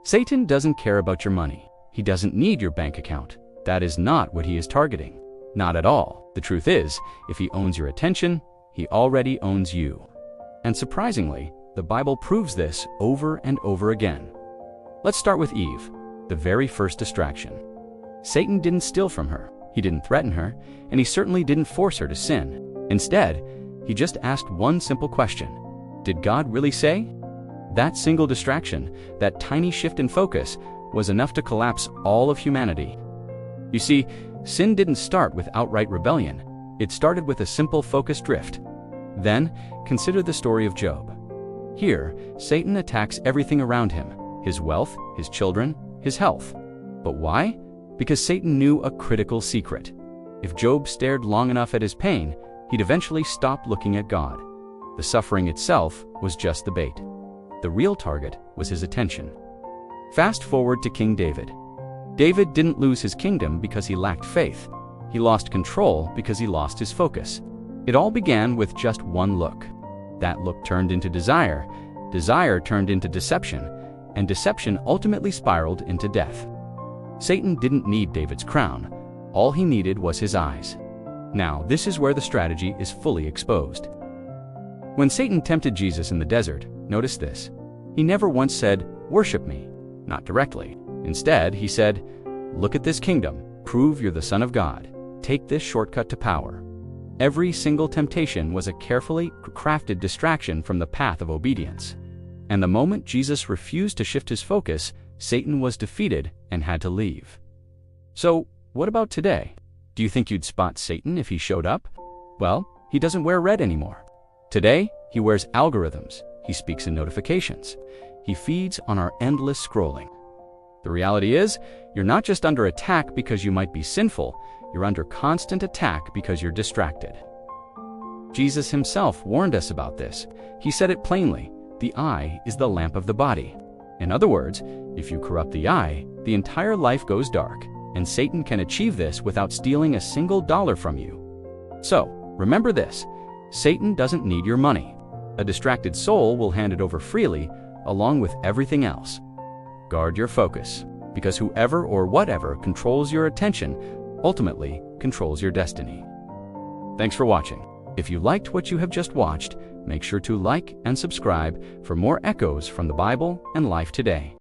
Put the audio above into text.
Satan doesn't care about your money. He doesn't need your bank account. That is not what he is targeting. Not at all. The truth is, if he owns your attention, he already owns you. And surprisingly, the Bible proves this over and over again. Let's start with Eve, the very first distraction. Satan didn't steal from her, he didn't threaten her, and he certainly didn't force her to sin. Instead, he just asked one simple question. Did God really say? That single distraction, that tiny shift in focus, was enough to collapse all of humanity. You see, sin didn't start with outright rebellion. It started with a simple focus drift. Then, consider the story of Job. Here, Satan attacks everything around him, his wealth, his children, his health. But why? Because Satan knew a critical secret. If Job stared long enough at his pain, he'd eventually stop looking at God. The suffering itself was just the bait. The real target was his attention. Fast forward to King David. David didn't lose his kingdom because he lacked faith. He lost control because he lost his focus. It all began with just one look. That look turned into desire, desire turned into deception, and deception ultimately spiraled into death. Satan didn't need David's crown. All he needed was his eyes. Now, this is where the strategy is fully exposed. When Satan tempted Jesus in the desert, notice this. He never once said, "Worship me." Not directly. Instead, he said, "Look at this kingdom. Prove you're the Son of God. Take this shortcut to power." Every single temptation was a carefully crafted distraction from the path of obedience. And the moment Jesus refused to shift his focus, Satan was defeated and had to leave. So, what about today? Do you think you'd spot Satan if he showed up? Well, he doesn't wear red anymore. Today, he wears algorithms. He speaks in notifications. He feeds on our endless scrolling. The reality is, you're not just under attack because you might be sinful, you're under constant attack because you're distracted. Jesus himself warned us about this. He said it plainly, the eye is the lamp of the body. In other words, if you corrupt the eye, the entire life goes dark, and Satan can achieve this without stealing a single dollar from you. So, remember this, Satan doesn't need your money. A distracted soul will hand it over freely, along with everything else. Guard your focus, because whoever or whatever controls your attention ultimately controls your destiny. Thanks for watching. If you liked what you have just watched, make sure to like and subscribe for more echoes from the Bible and life today.